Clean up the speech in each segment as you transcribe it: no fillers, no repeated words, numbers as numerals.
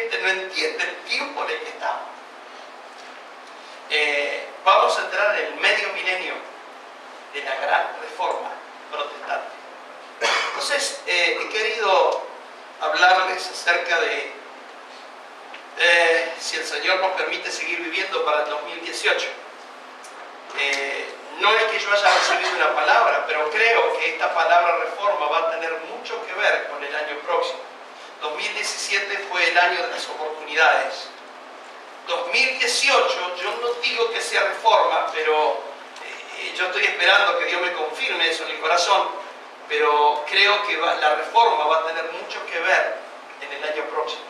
gente no entiende el tiempo en el que estamos. Vamos a entrar en el medio milenio de la gran reforma protestante. Entonces, he querido hablarles acerca de si el Señor nos permite seguir viviendo para el 2018. No es que yo haya recibido una palabra, pero creo que esta palabra reforma va a tener mucho que ver con el año próximo. 2017 fue el año de las oportunidades. 2018, yo no digo que sea reforma, pero yo estoy esperando que Dios me confirme eso en el corazón, pero creo que la reforma va a tener mucho que ver en el año próximo.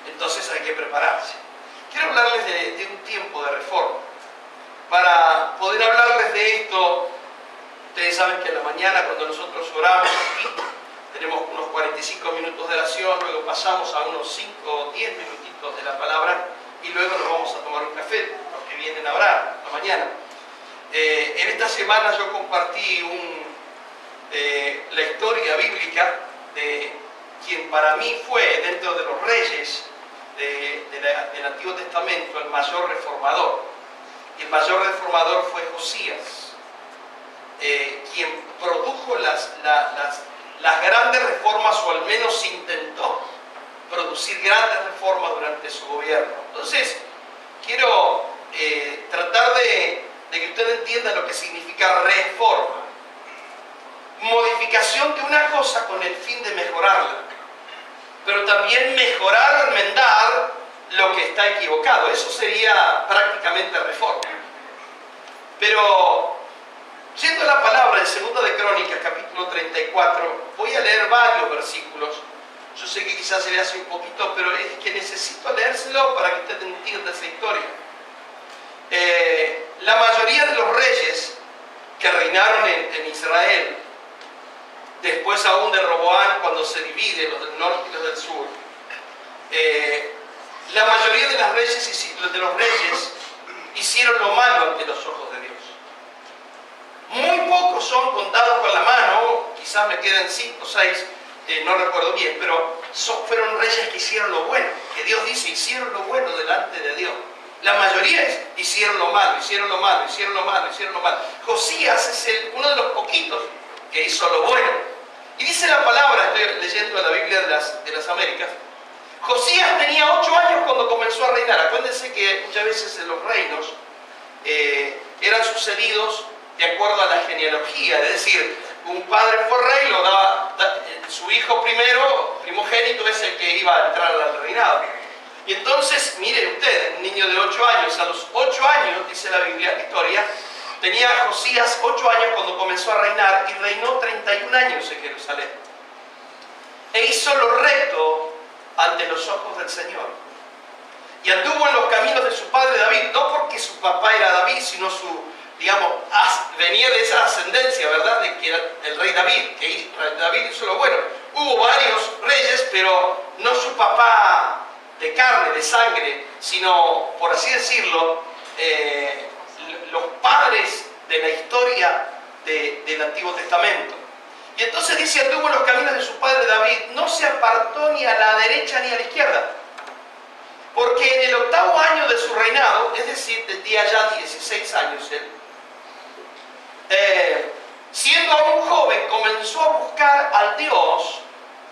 Entonces hay que prepararse. Quiero hablarles de un tiempo de reforma. Para poder hablarles de esto, ustedes saben que en la mañana cuando nosotros oramos aquí, tenemos unos 45 minutos de oración, luego pasamos a unos 5 o 10 minutitos de la palabra y luego nos vamos a tomar un café, los que vienen a orar la mañana. En esta semana yo compartí la historia bíblica de quien para mí fue, dentro de los reyes del Antiguo Testamento, el mayor reformador. Y el mayor reformador fue Josías, quien produjo las grandes reformas, o al menos intentó producir grandes reformas durante su gobierno. Entonces, quiero tratar de que usted entienda lo que significa reforma. Modificación de una cosa con el fin de mejorarla, pero también mejorar, enmendar lo que está equivocado. Eso sería prácticamente reforma. Pero, yendo a la palabra en 2 de Crónicas, capítulo 34, voy a leer varios versículos. Yo sé que quizás se le hace un poquito, pero es que necesito leérselo para que usted entienda esa historia. La mayoría de los reyes que reinaron en Israel, después aún de Roboán, cuando se divide los del norte y los del sur, la mayoría de los reyes hicieron lo malo ante los ojos de Dios. Muy pocos son contados con la mano, quizás me quedan 5 o 6, no recuerdo bien, pero fueron reyes que hicieron lo bueno, que Dios dice, hicieron lo bueno delante de Dios. La mayoría hicieron lo malo, hicieron lo malo, hicieron lo malo, hicieron lo malo. Josías es uno de los poquitos que hizo lo bueno. Y dice la palabra, estoy leyendo la Biblia de las Américas, Josías tenía 8 años cuando comenzó a reinar. Acuérdense que muchas veces en los reinos eran sucedidos de acuerdo a la genealogía, es decir, un padre fue rey, lo daba, su hijo primogénito es el que iba a entrar al reinado. Y entonces, miren ustedes, un niño de 8 años, a los 8 años, dice la historia, tenía Josías 8 años cuando comenzó a reinar y reinó 31 años en Jerusalén. E hizo lo recto ante los ojos del Señor. Y anduvo en los caminos de su padre David, no porque su papá era David, sino venía de esa ascendencia, ¿verdad?, de que era el rey David, que David hizo lo bueno. Hubo varios reyes, pero no su papá de carne, de sangre, sino, por así decirlo, los padres de la historia del Antiguo Testamento. Y entonces dice, anduvo en los caminos de su padre David, no se apartó ni a la derecha ni a la izquierda. Porque en el 8º año de su reinado, es decir, tendría ya 16 años él, siendo aún joven, comenzó a buscar al Dios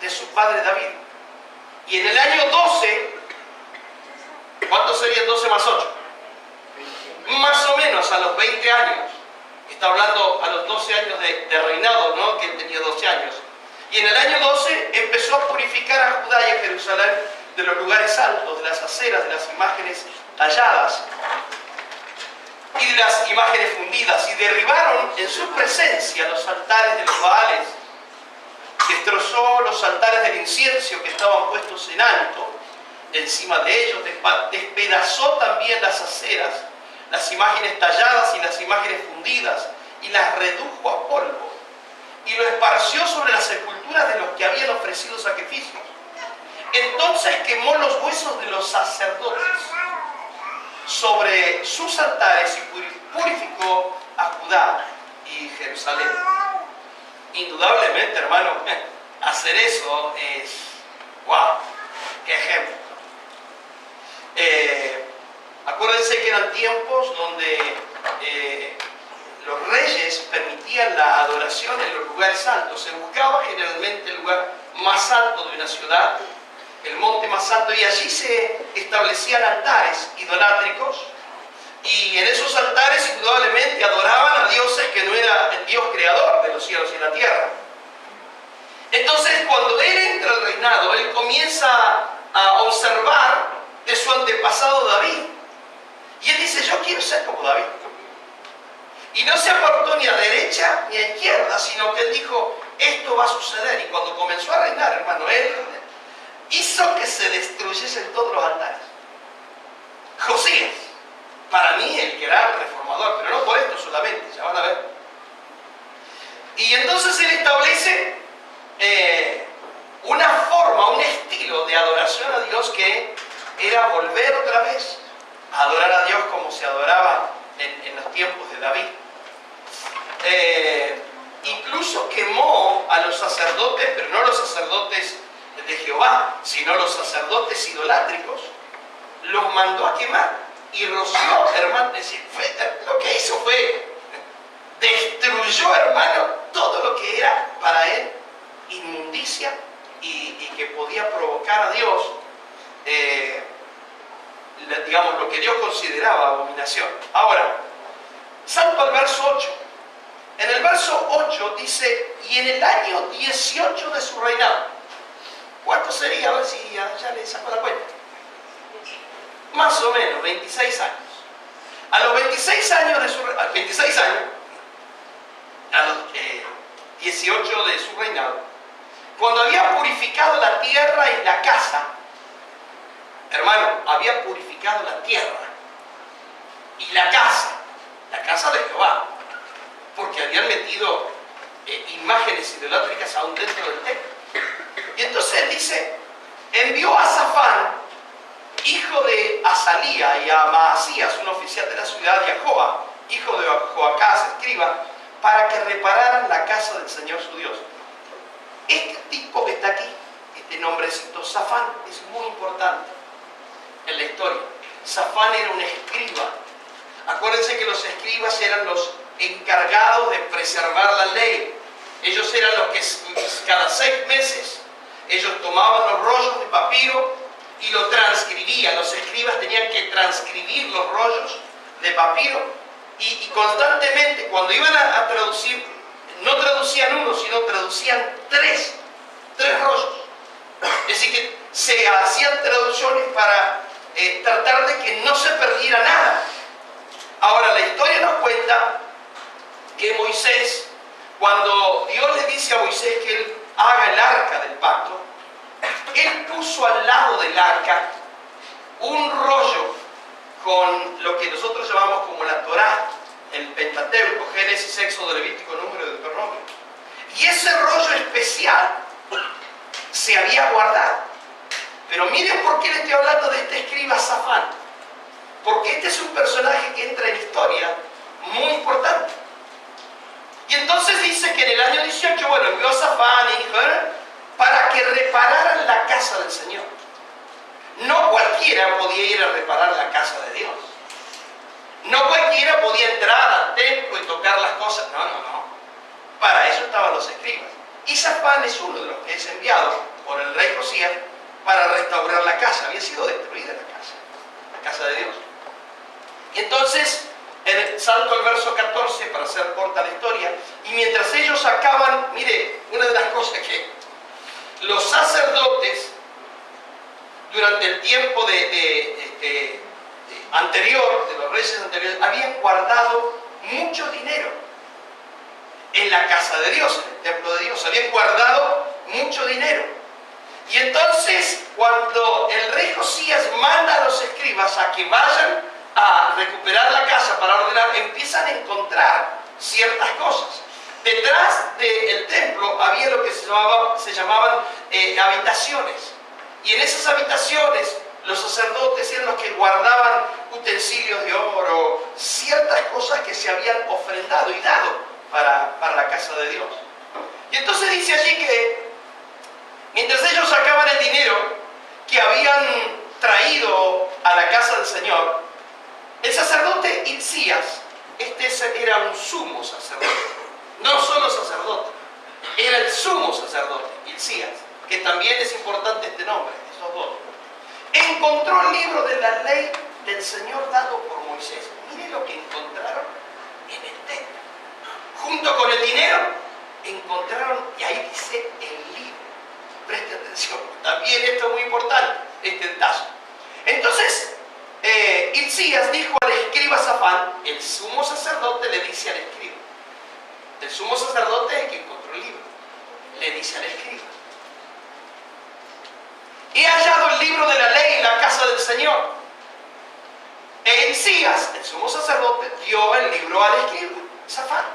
de su padre David. Y en el año 12, ¿cuántos serían 12 más 8? Más o menos a los 20 años. Está hablando a los 12 años de reinado, ¿no?, que él tenía 12 años. Y en el año 12 empezó a purificar a Judá y a Jerusalén de los lugares altos, de las aceras, de las imágenes talladas y de las imágenes fundidas. Y derribaron en su presencia los altares de los Baales. Destrozó los altares del incienso que estaban puestos en alto encima de ellos. Despedazó también las aceras, las imágenes talladas y las imágenes fundidas, y las redujo a polvo, y lo esparció sobre las sepulturas de los que habían ofrecido sacrificios. Entonces quemó los huesos de los sacerdotes sobre sus altares y purificó a Judá y Jerusalén. Indudablemente, hermano, hacer eso es, ¡wow!, qué ejemplo. Acuérdense que eran tiempos donde los reyes permitían la adoración en los lugares altos. Se buscaba generalmente el lugar más alto de una ciudad, el monte más alto, y allí se establecían altares idolátricos, y en esos altares indudablemente adoraban a dioses que no era el Dios creador de los cielos y la tierra. Entonces, cuando él entra al reinado, él comienza a observar de su antepasado David, y él dice: yo quiero ser como David. Y no se apartó ni a derecha ni a izquierda, sino que él dijo: esto va a suceder. Y cuando comenzó a reinar, hermano, él hizo que se destruyesen todos los altares. Josías, para mí el gran reformador, pero no por esto solamente, ya van a ver. Y entonces él establece una forma, un estilo de adoración a Dios que era volver otra vez a adorar a Dios como se adoraba en los tiempos de David. Incluso quemó a los sacerdotes, pero no los sacerdotes de Jehová, sino los sacerdotes idolátricos, los mandó a quemar y roció, hermano. Lo que hizo fue destruyó, hermano, todo lo que era para él inmundicia y que podía provocar a Dios, digamos, lo que Dios consideraba abominación. Ahora, salto al verso 8. En el verso 8 dice: y en el año 18 de su reinado. ¿Cuánto sería? A ver si ya le saco la cuenta. Más o menos, 26 años. A los 26 años de su reinado, 26 años, a los 18 de su reinado, cuando había purificado la tierra y la casa, hermano, había purificado la tierra y la casa de Jehová, porque habían metido imágenes idolátricas aún dentro del templo. Y entonces él dice: envió a Safán, hijo de Azalía, y a Maasías, un oficial de la ciudad, y a Joa, hijo de Joacás, escriba, para que repararan la casa del Señor su Dios. Este tipo que está aquí, este nombrecito, Safán, es muy importante en la historia. Safán era un escriba. Acuérdense que los escribas eran los encargados de preservar la ley. Ellos eran los que cada 6 meses ellos tomaban los rollos de papiro y lo transcribían. Los escribas tenían que transcribir los rollos de papiro y constantemente, cuando iban a traducir, no traducían uno, sino traducían tres rollos. Es decir, que se hacían traducciones para tratar de que no se perdiera nada. Ahora, la historia nos cuenta que Moisés, cuando Dios le dice a Moisés que él haga el arca del pacto, él puso al lado del arca un rollo con lo que nosotros llamamos como la Torá, el Pentateuco, Génesis, Éxodo, Levítico, Número y Deuteronomio. Y ese rollo especial se había guardado. Pero miren por qué le estoy hablando de este escriba Safán. Porque este es un personaje que entra en historia muy importante. Y entonces dice que en el año 18, bueno, envió a Safán y dijo, para que repararan la casa del Señor. No cualquiera podía ir a reparar la casa de Dios. No cualquiera podía entrar al templo y tocar las cosas. No. Para eso estaban los escribas. Y Safán es uno de los que es enviado por el rey Josías para restaurar la casa. Había sido destruida la casa de Dios. Y entonces, salto al verso 14 para hacer corta la historia. Y mientras ellos sacaban, mire, una de las cosas que los sacerdotes, durante el tiempo anterior, de los reyes anteriores, habían guardado mucho dinero en la casa de Dios, en el templo de Dios. Habían guardado mucho dinero. Y entonces, cuando el rey Josías manda a los escribas a que vayan a recuperar la casa para ordenar, empiezan a encontrar ciertas cosas. Detrás del templo había lo que se llamaban habitaciones. Y en esas habitaciones los sacerdotes eran los que guardaban utensilios de oro, ciertas cosas que se habían ofrendado y dado para la casa de Dios. Y entonces dice allí que mientras ellos sacaban el dinero que habían traído a la casa del Señor, El sacerdote Hilcías, era un sumo sacerdote, no solo sacerdote, era el sumo sacerdote, Hilcías, que también es importante este nombre, esos dos. Encontró el libro de la ley del Señor dado por Moisés. Mire lo que encontraron en el templo. Junto con el dinero, encontraron, y ahí dice el libro. Preste atención, también esto es muy importante, este detalle. Entonces, Hilcías dijo al escriba Safán, el sumo sacerdote le dice al escriba. El sumo sacerdote es el que encontró el libro. Le dice al escriba: he hallado el libro de la ley en la casa del Señor. E Hilcías, el sumo sacerdote, dio el libro al escriba, Safán.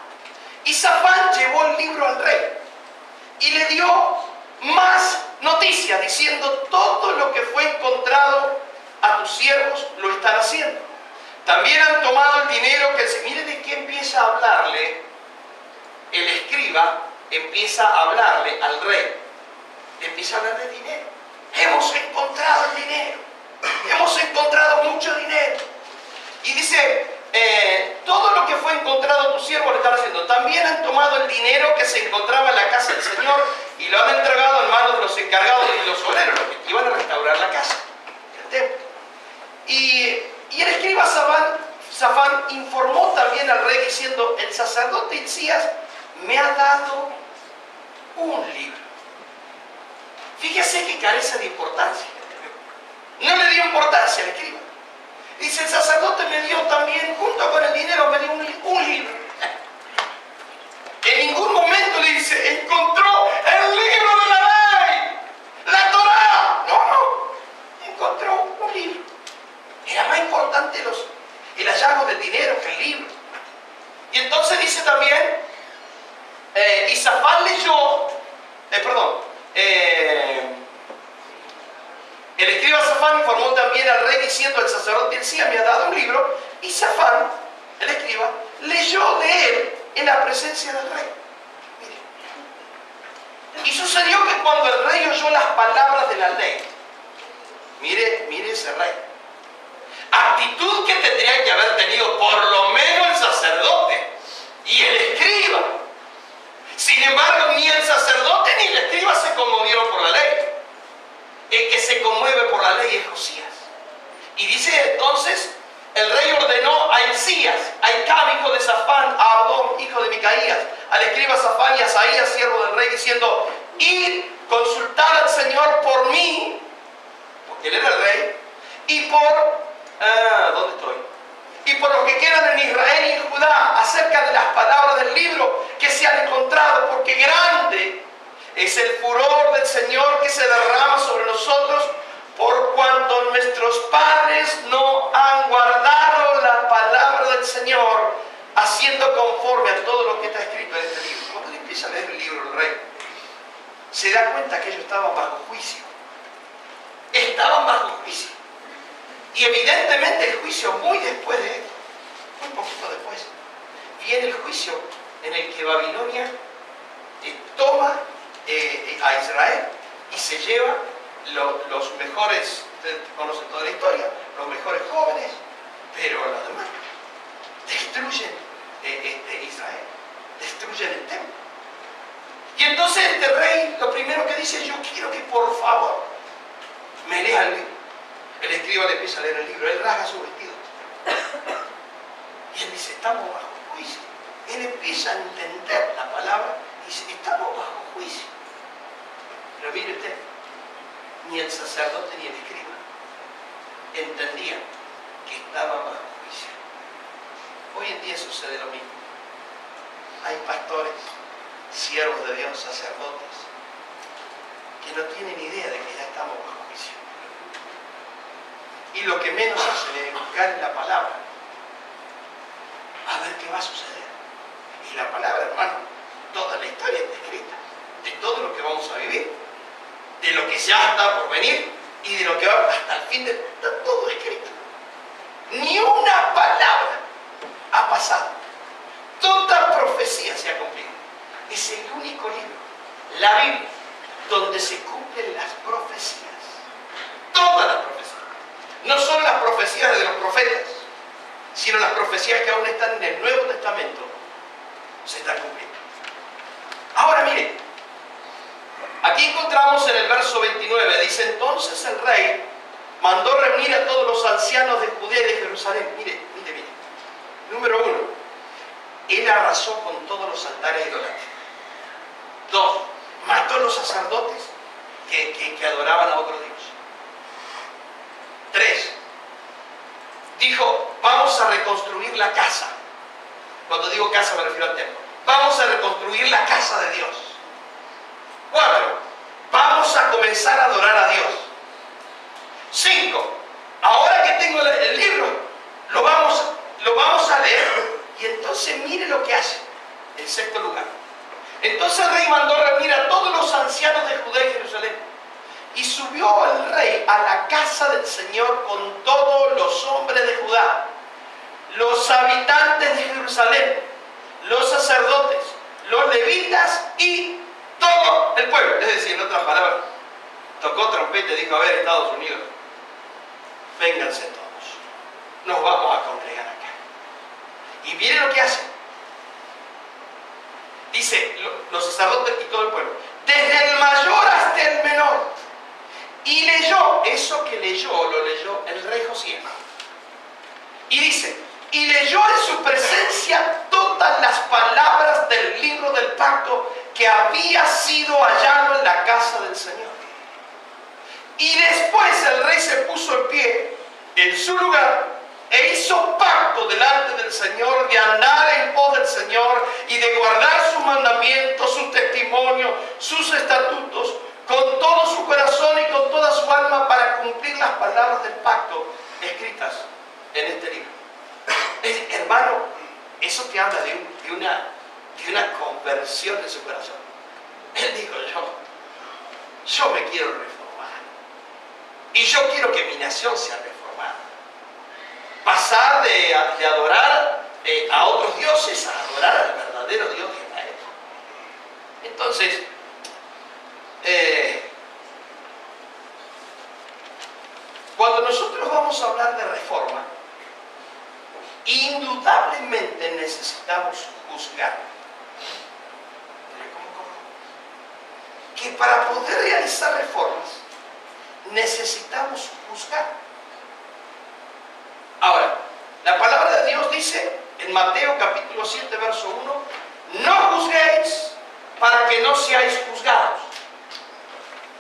Y Safán llevó el libro al rey y le dio más noticias, diciendo: todo lo que fue encontrado a tus siervos lo están haciendo. También han tomado el dinero que se... Mire de qué empieza a hablarle el escriba, empieza a hablarle al rey. Empieza a hablar de dinero. Hemos encontrado el dinero. Hemos encontrado mucho dinero. Y dice, todo lo que fue encontrado a tus siervos lo están haciendo. También han tomado el dinero que se encontraba en la casa del Señor y lo han entregado en manos de los encargados y los obreros, los que iban a restaurar la casa, el templo. Y el escriba Safán informó también al rey diciendo: el sacerdote Hilcías me ha dado un libro. Fíjese que carece de importancia. No le dio importancia al escriba. Dice: el sacerdote me dio también, junto con el dinero, me dio un libro. En ningún momento le dice: encontró el libro de la ley, la Torá. No, encontró un libro. Era más importante el hallazgo del dinero que el libro. Y entonces dice también, y Safán leyó, el escriba Safán informó también al rey diciendo: el sacerdote Hilcías me ha dado un libro. Y Safán, el escriba, leyó de él en la presencia del rey. Mire. Y sucedió que cuando el rey oyó las palabras de la ley, mire ese rey, actitud que tendría que haber tenido por lo menos el sacerdote y el escriba. Sin embargo, ni el sacerdote ni el escriba se conmovieron por la ley. El que se conmueve por la ley es Josías. Y dice entonces, el rey ordenó a Hilcías, a Hicam, hijo de Safán, a Abdón, hijo de Micaías, al escriba Safán y a Asaías, siervo del rey, diciendo: id, consultad al Señor por mí, porque él era el rey, y por... ¿dónde estoy? Y por los que quedan en Israel y en Judá, acerca de las palabras del libro que se han encontrado, porque grande es el furor del Señor que se derrama sobre nosotros, por cuanto nuestros padres no han guardado la palabra del Señor, haciendo conforme a todo lo que está escrito en este libro. Cuando él empieza a leer el libro del rey, se da cuenta que ellos estaban bajo juicio. Estaban bajo juicio. Y evidentemente el juicio muy después de esto, muy poquito después, viene el juicio en el que Babilonia toma a Israel y se lleva los mejores, ustedes conocen toda la historia, los mejores jóvenes, pero los demás destruyen Israel, destruyen el templo. Y entonces este rey lo primero que dice: yo quiero que por favor me lea el libro. El escriba le empieza a leer el libro, él rasga su vestido. Y él dice: estamos bajo juicio. Él empieza a entender la palabra y dice: estamos bajo juicio. Pero mire usted, ni el sacerdote ni el escriba entendían que estaban bajo juicio. Hoy en día sucede lo mismo. Hay pastores, siervos de Dios, sacerdotes, que no tienen idea de que ya estamos bajo juicio. Y lo que menos hacen es buscar en la palabra a ver qué va a suceder. Y la palabra, hermano, toda la historia está escrita, de todo lo que vamos a vivir, de lo que ya está por venir y de lo que va hasta el fin de... Está todo escrito. Ni una palabra ha pasado. Toda profecía se ha cumplido. Es el único libro, la Biblia, donde se cumplen las profecías. Todas las profecías. No son las profecías de los profetas, sino las profecías que aún están en el Nuevo Testamento se están cumpliendo. Ahora mire, aquí encontramos en el verso 29, dice: entonces el rey mandó reunir a todos los ancianos de Judea y de Jerusalén. Mire. Número 1, él arrasó con todos los altares idolátricos. 2, mató a los sacerdotes que adoraban a otro Dios. 3, dijo: vamos a reconstruir la casa. Cuando digo casa me refiero al templo. Vamos a reconstruir la casa de Dios. 4, vamos a comenzar a adorar a Dios. 5, ahora que tengo el libro, lo vamos a leer. Y entonces mire lo que hace. En sexto lugar, entonces el rey mandó reunir a todos los ancianos de Judea y Jerusalén. Y subió el rey a la casa del Señor con todos los hombres de Judá, los habitantes de Jerusalén, los sacerdotes, los levitas y todo el pueblo. Es decir, en otras palabras, tocó trompeta y dijo: a ver, Estados Unidos, vénganse todos, nos vamos a congregar acá. Y miren lo que hace. Dice, los sacerdotes y todo el pueblo, desde el mayor hasta el menor. Y leyó, eso que leyó, lo leyó el rey Josías. Y dice: y leyó en su presencia todas las palabras del libro del pacto que había sido hallado en la casa del Señor. Y después el rey se puso en pie en su lugar e hizo pacto delante del Señor de andar en pos del Señor y de guardar sus mandamientos, sus testimonios, sus estatutos, con todo su corazón y con toda su alma, para cumplir las palabras del pacto escritas en este libro. Hermano, eso te habla de una conversión en su corazón. Él dijo: yo me quiero reformar. Y yo quiero que mi nación sea reformada. Pasar de adorar a otros dioses a adorar al verdadero Dios de Israel. Entonces, cuando nosotros vamos a hablar de reforma, indudablemente necesitamos juzgar. Que para poder realizar reformas necesitamos juzgar. Ahora, la palabra de Dios dice en Mateo capítulo 7 verso 1: no juzguéis para que no seáis juzgados.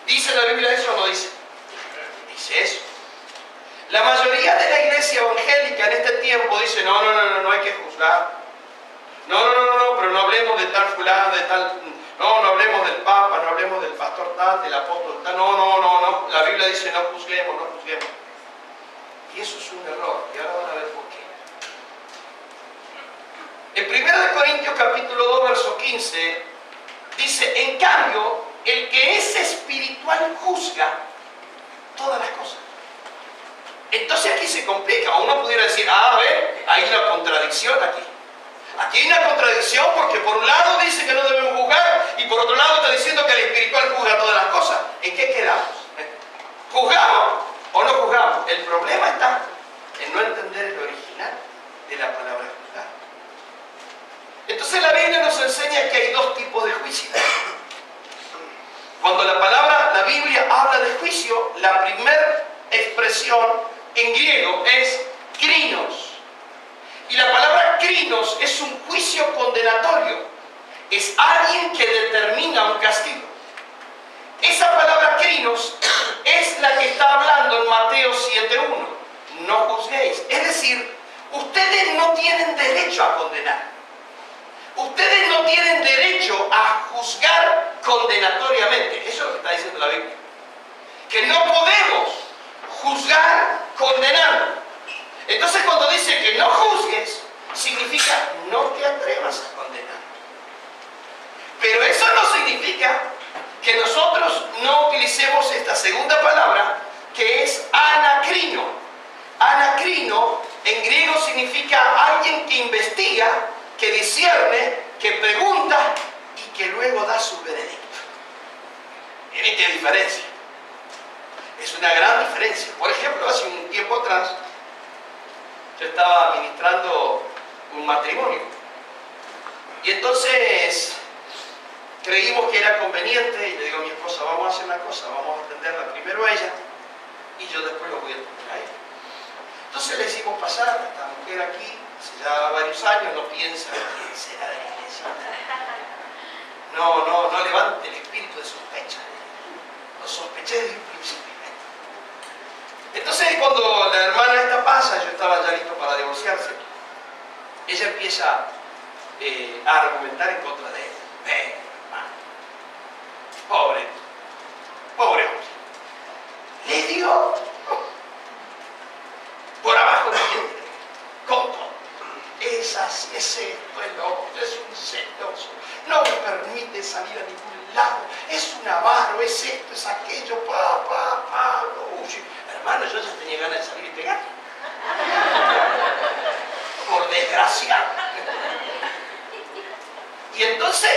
¿Dice la Biblia eso o no dice? Dice eso. La mayoría de la iglesia evangélica en este tiempo dice: no hay que juzgar. No, pero no hablemos de tal fulano, de tal... No hablemos del Papa, no hablemos del pastor tal, del apóstol tal. No. La Biblia dice: no juzguemos. Y eso es un error. Y ahora van a ver por qué. En 1 Corintios capítulo 2, verso 15, dice: en cambio, el que es espiritual juzga todas las cosas. Entonces aquí se complica. Uno pudiera decir: a ver, hay una contradicción aquí. Aquí hay una contradicción porque por un lado dice que no debemos juzgar y por otro lado está diciendo que el espiritual juzga todas las cosas. ¿En qué quedamos? ¿Juzgamos o no juzgamos? El problema está en no entender el original de la palabra juzgar. Entonces la Biblia nos enseña que hay dos tipos de juicio. Cuando la Biblia habla de juicio, la primera expresión en griego es krinos. Y la palabra krinos es un juicio condenatorio. Es alguien que determina un castigo. Esa palabra krinos es la que está hablando en Mateo 7:1. No juzguéis. Es decir, ustedes no tienen derecho a condenar. Ustedes no tienen derecho a juzgar condenatoriamente. Eso es lo que está diciendo la Biblia. Que no podemos juzgar condenando. Entonces cuando dice que no juzgues, significa no te atrevas a condenar. Pero eso no significa que nosotros no utilicemos esta segunda palabra, que es anacrino. Anacrino en griego significa alguien que investiga, que discierne, que pregunta y que luego da su veredicto. ¿Miren qué diferencia? Es una gran diferencia. Por ejemplo, hace un tiempo atrás yo estaba ministrando un matrimonio. Y entonces creímos que era conveniente, y le digo a mi esposa, vamos a hacer una cosa, vamos a atenderla primero a ella, y yo después lo voy a atender a ella. Entonces le hicimos pasar a esta mujer aquí, hace ya varios años, no piensa que será de la iglesia. No levante el espíritu de sospecha. Lo sospeché desde un principio. Entonces cuando la hermana esta pasa, yo estaba ya listo para divorciarse, ella empieza a argumentar en contra de él. Hermano, pobre hombre, le dio por abajo de con todo. Es así, es esto, el otro, es un celoso, no me permite salir a ningún lado, es un avaro, es esto, es aquello, uy. Hermano, yo ya tenía ganas de salir y pegar. Por desgracia. Y entonces,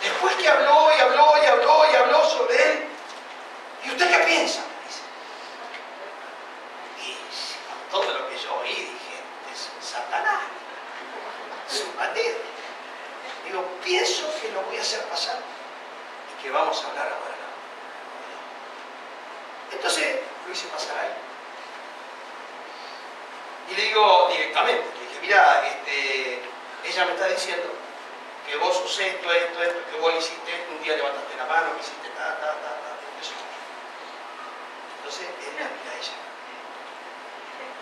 después que habló sobre él, ¿y usted qué piensa? Y con todo lo que yo oí, dije, es un Satanás, es un bandido. Digo, pienso que lo voy a hacer pasar y que vamos a hablar ahora. Entonces lo hice pasar ahí. Y le digo directamente, le dije, mira, ella me está diciendo que vos usé esto, que vos le hiciste, un día levantaste la mano, que hiciste eso. Entonces él me mira a ella.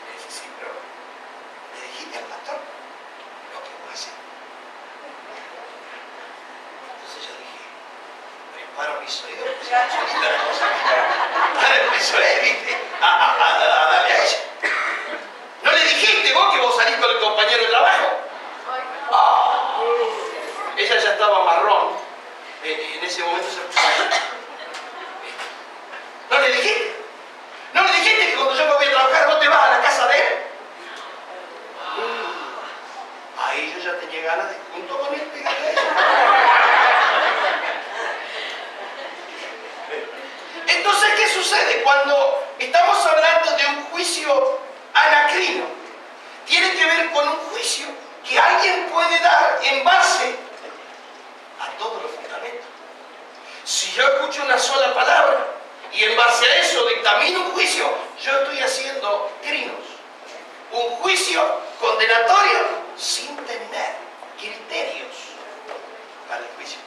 Le dice, sí, pero le dijiste al pastor lo que vos haces. Entonces yo dije, preparo mis oídos, pues solita la cosa. Ahora empezó él, ¿viste? A darle a ella. ¿No le dijiste vos que vos salís con el compañero de trabajo? Ella ya estaba marrón. En ese momento se puso. ¿No le dijiste? ¿No le dijiste que cuando yo me voy a trabajar vos te vas a la casa de él? Ahí yo ya tenía ganas de, junto con él, pegarle a ella. Entonces, ¿qué sucede? Cuando estamos hablando de un juicio anacrino, tiene que ver con un juicio que alguien puede dar en base a todos los fundamentos. Si yo escucho una sola palabra y en base a eso dictamino un juicio, yo estoy haciendo crinos. Un juicio condenatorio sin tener criterios para el juicio.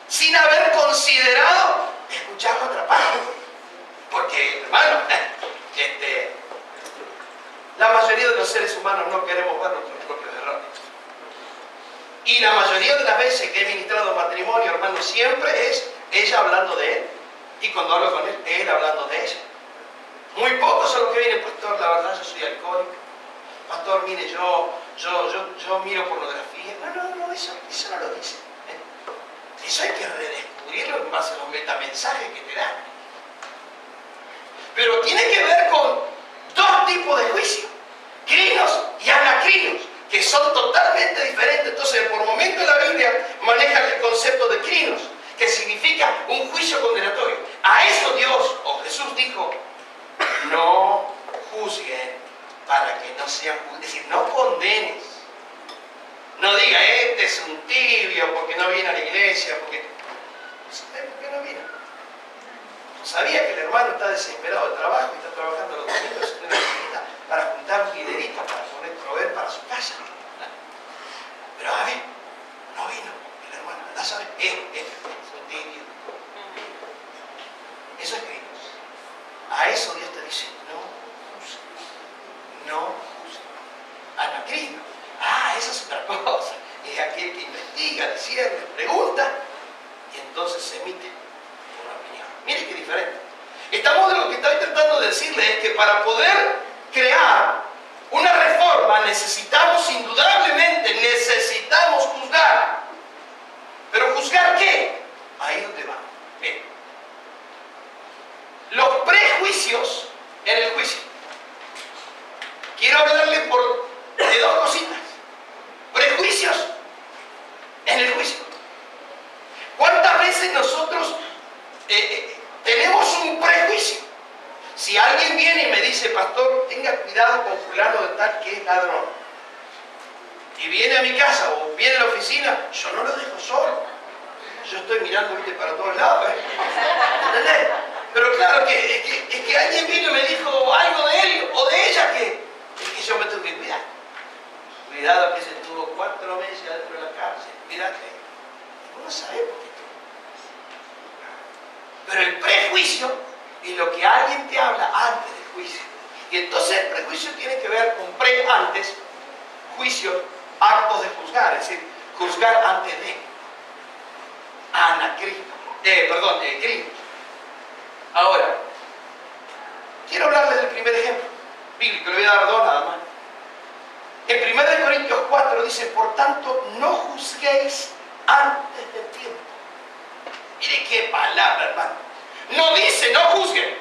Sin haber considerado escuchar la otra parte. Porque, hermano, la mayoría de los seres humanos no queremos ver nuestros propios errores. Y la mayoría de las veces que he ministrado matrimonio, hermano, siempre es ella hablando de él. Y cuando hablo con él hablando de ella. Muy pocos son los que vienen, pastor, la verdad yo soy alcohólico. Pastor, mire, yo miro pornografía. No, eso no lo dice. Eso hay que redescubrirlo en base a los metamensajes que te dan. Pero tiene que ver con dos tipos de juicios, crinos y anacrinos, que son totalmente diferentes. Entonces, por momento la Biblia maneja el concepto de crinos, que significa un juicio condenatorio. A eso Dios o Jesús dijo, no juzguen para que no sean juzgados. Es decir, no condenes. No diga, este es un tibio porque no viene a la iglesia, porque... ¿Sabe por qué no viene? Sabía que el hermano está desesperado de trabajo y está trabajando los domingos en una visita para juntar un dinerito para poder proveer para su casa. Pero a ver, no vino el hermano. ¿Verdad? ¿Sabes? Es un tibio. Eso es Cristo. A eso Dios te dice, no juzgues. Anacrino. Esa es otra cosa. Es aquel que investiga, discierne, pregunta y entonces se emite una opinión. Mire qué diferente. Estamos de lo que estoy tratando de decirle es que para poder crear una reforma necesitamos indudablemente, juzgar. ¿Pero juzgar qué? Ahí es donde va. Bien. Los prejuicios en el juicio. Quiero hablarle de dos cositas. Prejuicios en el juicio. ¿Cuántas veces nosotros tenemos un prejuicio? Si alguien Alguien viene y me dice, pastor, tenga cuidado con fulano de tal que es ladrón. Y viene a mi casa o viene a la oficina, yo no lo dejo solo. Yo estoy mirando, viste, para todos lados, ¿eh? ¿Entendés? Pero claro, es que alguien vino y me dijo algo de él o de ella que yo me tengo que cuidar. Cuidado que se estuvo 4 meses adentro de la cárcel. Cuidate. Vos no sabés por qué estuvo. Pero el prejuicio es lo que alguien te habla antes del juicio. Y entonces el prejuicio tiene que ver con antes, juicio, actos de juzgar, es decir, juzgar antes de. Crimen. Ahora, quiero hablarles del primer ejemplo bíblico, le voy a dar 2 nada más. En 1 Corintios 4 dice, por tanto, no juzguéis antes del tiempo. Mire qué palabra, hermano. No dice no juzguen,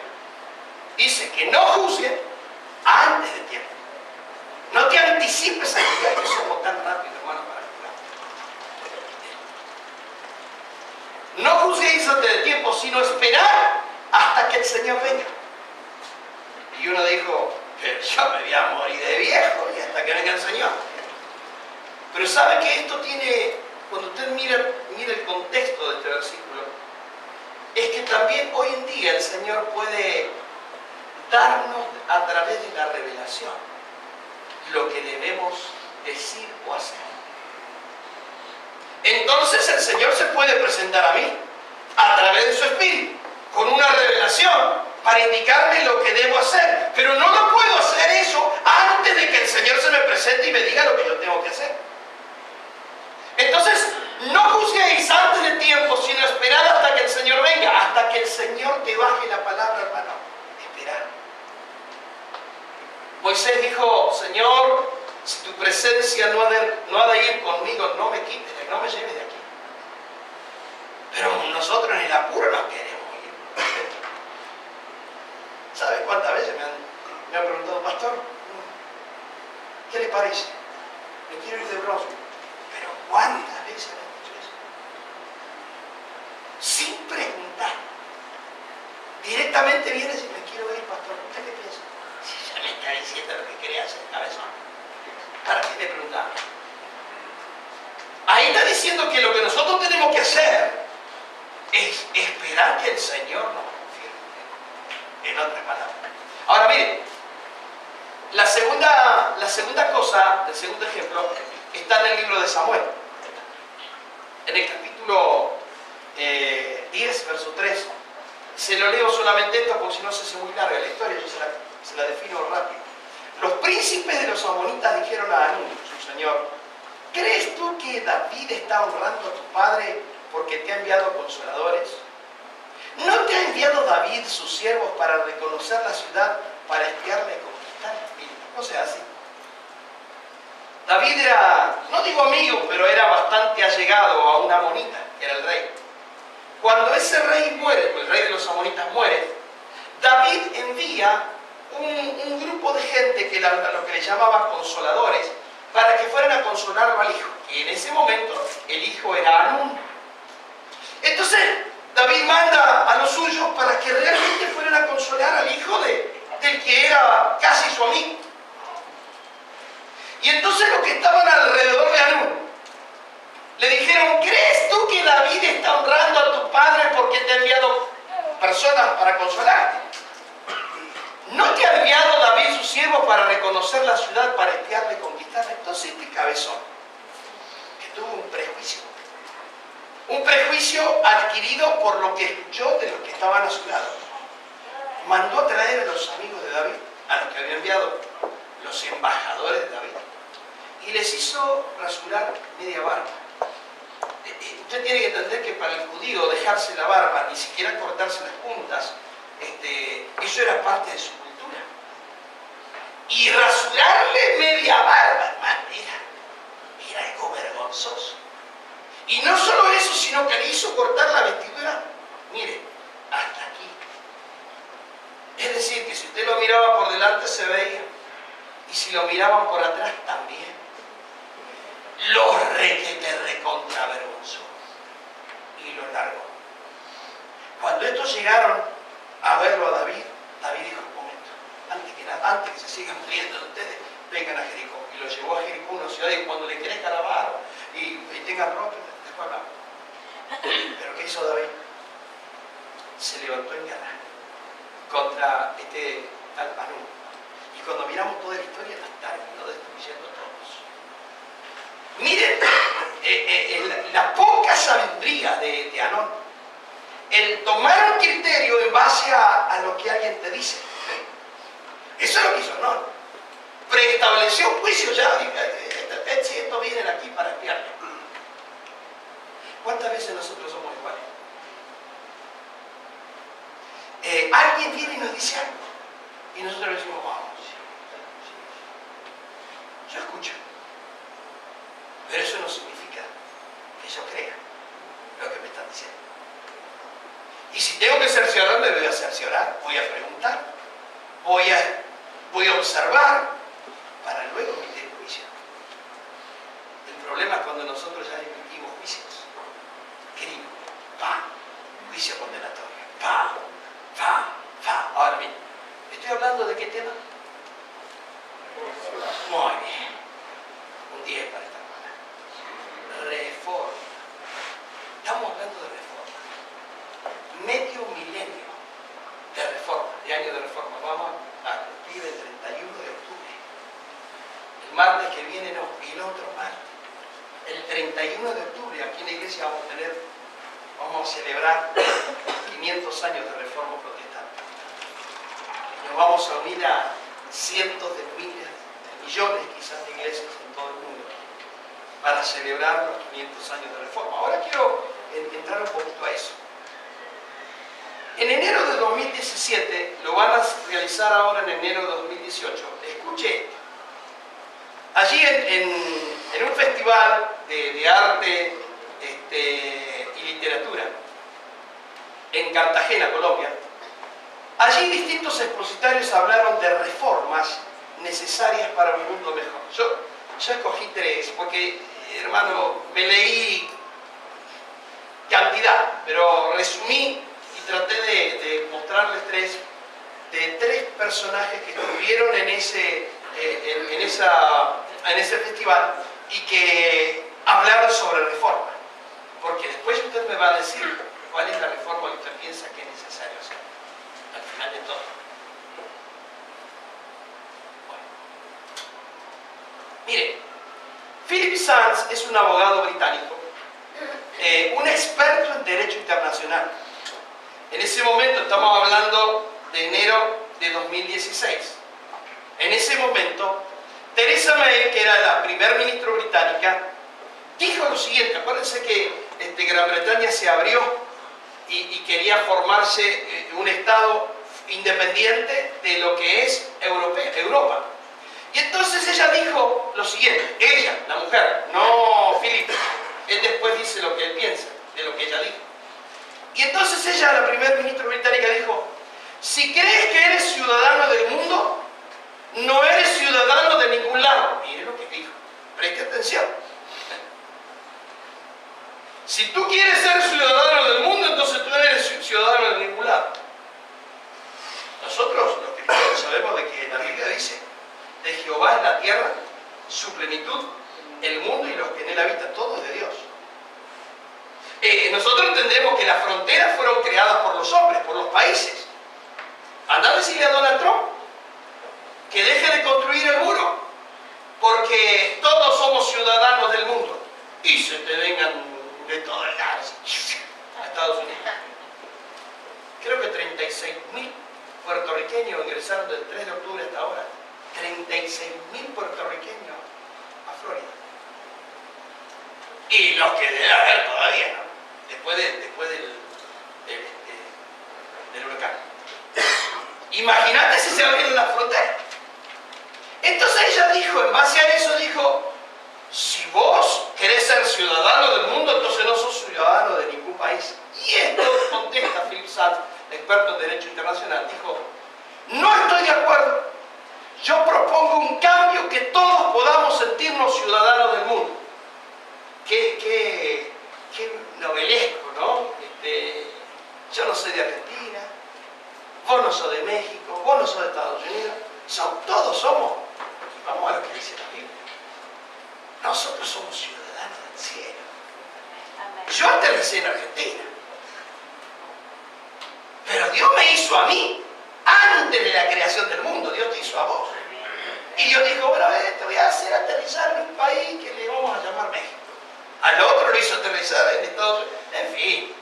dice que no juzguen antes del tiempo. No te anticipes a juzgar, que somos tan rápidos, hermano, para juzgar. No juzguéis antes del tiempo, sino esperar hasta que el Señor venga. Y uno dijo, pero yo me voy a morir de viejo y hasta que venga el Señor. Pero sabe que esto tiene, cuando usted mira el contexto de este versículo, es que también hoy en día el Señor puede darnos a través de la revelación lo que debemos decir o hacer. Entonces el Señor se puede presentar a mí a través de su Espíritu con una revelación para indicarme lo que debo hacer, pero no lo puedo hacer eso antes de que el Señor se me presente y me diga lo que yo tengo que hacer. Entonces, no juzguéis antes de tiempo, sino esperad hasta que el Señor venga, hasta que el Señor te baje la palabra, hermano. Esperar. Moisés dijo, Señor, si tu presencia no ha de ir conmigo, no me quites, no me lleves de aquí. Pero nosotros en el apuro no queremos ir. ¿Sabe cuántas veces me han preguntado, pastor, ¿qué le parece? Me quiero ir de Brunswick. Pero ¿cuántas veces me han dicho eso? Sin preguntar. Directamente viene y me quiero ir, pastor. ¿Usted qué piensa? Si ya me está diciendo lo que quería hacer, cabezón. ¿Para qué me preguntaba? Ahí está diciendo que lo que nosotros tenemos que hacer es esperar que el Señor nos confirme. En otras palabras. Ahora mire, la segunda cosa, el segundo ejemplo, está en el libro de Samuel. En el capítulo 10, verso 3. Se lo leo solamente esto porque si no se hace muy larga la historia, yo se la defino rápido. Los príncipes de los amonitas dijeron a Hanún, su señor, ¿crees tú que David está honrando a tu padre porque te ha enviado consoladores? ¿No te ha enviado David sus siervos para reconocer la ciudad, para espiarla y conquistarla? No sea así. David era, no digo amigo, pero era bastante allegado a un amonita, que era el rey. Cuando ese rey muere, el rey de los amonitas muere, David envía un grupo de gente que a lo que le llamaba consoladores, para que fueran a consolarlo al hijo. Y en ese momento el hijo era Hanún. Entonces David manda a los suyos para que realmente fueran a consolar al hijo del que era casi su amigo. Y entonces los que estaban alrededor de Hanún le dijeron, ¿crees tú que David está honrando a tu padre porque te ha enviado personas para consolarte? ¿No te ha enviado David sus siervos para reconocer la ciudad, para espiarla y conquistarla? Entonces este cabezón, que tuvo un prejuicio adquirido por lo que escuchó de los que estaban a su lado, mandó a traer a los amigos de David, a los que había enviado los embajadores de David, y les hizo rasurar media barba. Usted tiene que entender que para el judío dejarse la barba, ni siquiera cortarse las puntas, eso era parte de su cultura. Y rasurarle media barba, hermano, era algo vergonzoso. Y no solo eso, sino que le hizo cortar la vestidura, mire, hasta aquí. Es decir, que si usted lo miraba por delante se veía, y si lo miraban por atrás también. Lo recontravergonzó y lo largó. Cuando estos llegaron a verlo a David, David dijo, un momento, antes que se sigan riendo de ustedes, vengan a Jericó. Y lo llevó a Jericó, una ciudad, y cuando le querés calabar y tengan ropa, después hablamos. Pero ¿qué hizo David? Se levantó en guerra contra este tal Hanún. Y cuando miramos toda la historia, las terminó destruyendo a todos. Miren la poca sabiduría de Hanún. El tomar un criterio en base a lo que alguien te dice. Eso es lo que hizo Hanún. Preestableció un juicio ya. Si estos vienen aquí para espiar. ¿Cuántas veces nosotros somos iguales? Alguien viene y nos dice algo. Y nosotros le decimos, vamos, sí. Yo escucho. Pero eso no significa que yo crea lo que me están diciendo. Y si tengo que cerciorar, me voy a cerciorar, voy a preguntar, voy a observar para luego emitir juicio. El problema es cuando nosotros ya emitimos juicios. Crimen, juicio condenatorio, Ahora bien, ¿estoy hablando de qué tema? Muy bien. Un 10 para esta hermana. Reforma. Estamos hablando de reforma. Medio milenio de reforma, de año de reforma. Vamos a cumplir el 31 de octubre. El martes que viene no, y el otro martes. El 31 de octubre aquí en la iglesia vamos a celebrar 500 años de reforma protestante. Nos vamos a unir a cientos de miles, de millones quizás de iglesias en todo el mundo para celebrar los 500 años de reforma. Ahora quiero entrar un poquito a eso. En enero de 2017, lo van a realizar ahora en enero de 2018. Escuche, allí en un festival de arte y literatura en Cartagena, Colombia, allí distintos expositores hablaron de reformas necesarias para un mundo mejor. Yo escogí 3 porque, hermano, me leí cantidad, pero resumí y traté de mostrarles 3 personajes que estuvieron en ese festival y que hablaron sobre reforma. Porque después usted me va a decir cuál es la reforma que usted piensa que es necesaria hacer al final de todo. Bueno. Mire, Philip Sands es un abogado británico, un experto en derecho internacional. En ese momento, estamos hablando de enero de 2016. En ese momento, Theresa May, que era la primer ministra británica, dijo lo siguiente. Acuérdense que Gran Bretaña se abrió y quería formarse un Estado independiente de lo que es Europa. Y entonces ella dijo lo siguiente, ella, la mujer, no Philip. Él después dice lo que él piensa de lo que ella dijo. Y entonces ella, la primer ministra británica, dijo, si crees que eres ciudadano del mundo, no eres ciudadano de ningún lado. Mire lo que dijo, preste atención. Si tú quieres ser ciudadano del mundo, entonces tú no eres ciudadano de ningún lado. Nosotros, los cristianos, sabemos de que la Biblia dice, de Jehová es la tierra, su plenitud, el mundo y los que en él habitan, todo es de Dios. Nosotros entendemos que las fronteras fueron creadas por los hombres, por los países. Anda a decirle a Donald Trump que deje de construir el muro, porque todos somos ciudadanos del mundo. Y se te vengan de todos lados a Estados Unidos. Creo que 36.000 puertorriqueños ingresaron del 3 de octubre hasta ahora. 36.000 puertorriqueños a Florida. Y los que debe haber todavía, ¿no? Después del huracán. Imagínate si se abrieron las fronteras. Entonces ella dijo, en base a eso dijo, si vos querés ser ciudadano del mundo, entonces no sos ciudadano de ningún país. Y esto contesta Philip Sands, experto en derecho internacional, dijo, no estoy de acuerdo. Yo propongo un cambio que todos podamos sentirnos ciudadanos del mundo. Qué novelesco, ¿no? Yo no soy de Argentina, vos no sos de México, vos no sos de Estados Unidos, son nací en Argentina. Pero Dios me hizo a mí antes de la creación del mundo. Dios te hizo a vos. Y Dios dijo, bueno, te voy a hacer aterrizar en un país que le vamos a llamar México. Al otro lo hizo aterrizar en Estados Unidos. En fin,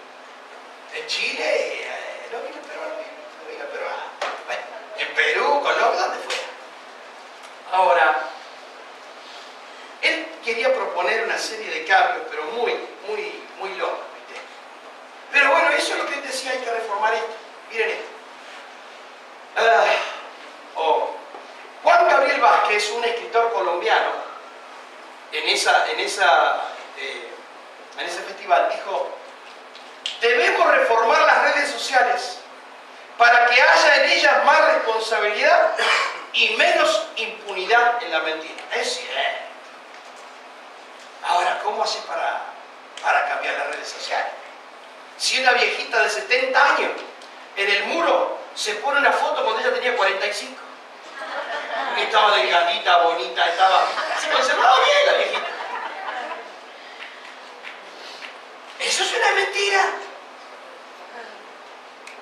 en Chile, no vino en Perú, no vino en Perú. Bueno, en Perú, Colombia, donde fuera. Ahora, él quería proponer una serie de cambios, pero muy locos. ¿Viste? Pero bueno, eso es lo que él decía, hay que reformar esto. Miren esto. Juan Gabriel Vázquez, un escritor colombiano, en ese festival, dijo: debemos reformar las redes sociales para que haya en ellas más responsabilidad y menos impunidad en la mentira. Es cierto. Ahora, ¿cómo hace para cambiar las redes sociales? Si una viejita de 70 años en el muro se pone una foto cuando ella tenía 45, y estaba delgadita, bonita, se conservaba bien la viejita. Eso es una mentira.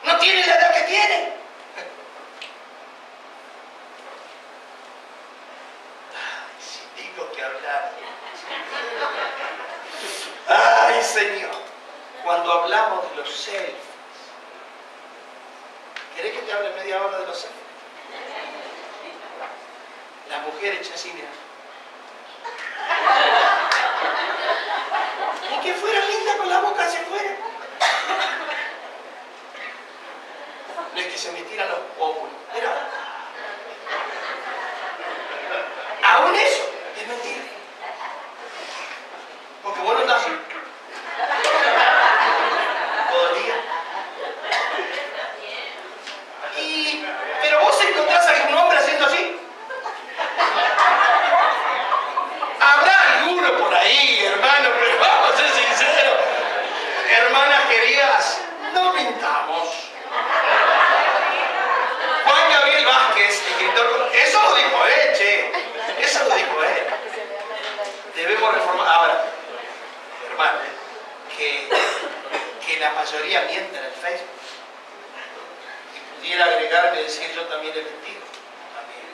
No tiene la edad que tiene. Ay, si tengo que hablar. Ay, Señor. Cuando hablamos de los selfies, ¿querés que te hable media hora de los selfies? Las mujeres hechas así, mira. Y que fuera linda con la boca hacia afuera. No es que se me tiran los óvulos. Mira. Aún eso es mentira. Porque vos no estás así. Todo el día. Pero vos encontrás a algún hombre haciendo así. Habrá alguno por ahí, hermano, pero vamos a ser sinceros. Hermanas queridas, no mintamos. Juan Gabriel Vázquez, escritor, eso lo dijo él, che. Eso lo dijo él. Debemos reformar. Ahora, hermano, que la mayoría miente en el Facebook. Y pudiera agregarme y decir, yo también he mentido. También.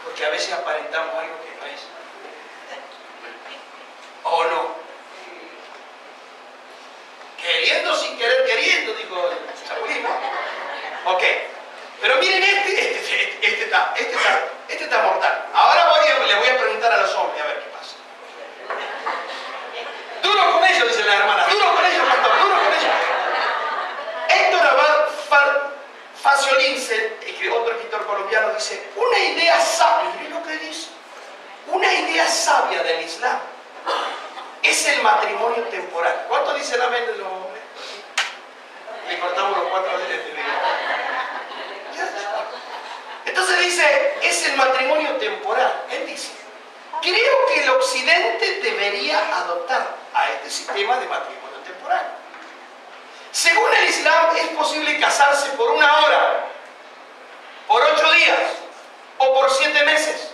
Porque a veces aparentamos algo que no es. ¿O no? Queriendo sin querer queriendo, dijo el Chapulín. Ok. Pero miren este está mortal. Ahora le voy a preguntar a los hombres a ver qué pasa. Duro con ellos, dice la hermana. Duro con ellos, pastor. Duro con ellos. Héctor Abad Faciolince, otro escritor colombiano, dice: una idea sabia, miren lo que dice, una idea sabia del Islam es el matrimonio temporal. ¿Cuánto dicen amén de los hombres? Le cortamos los 4 de este video. Entonces dice, es el matrimonio temporal. Él dice, creo que el occidente debería adoptar a este sistema de matrimonio temporal. Según el Islam, es posible casarse por 1 hora, por 8 días o por 7 meses.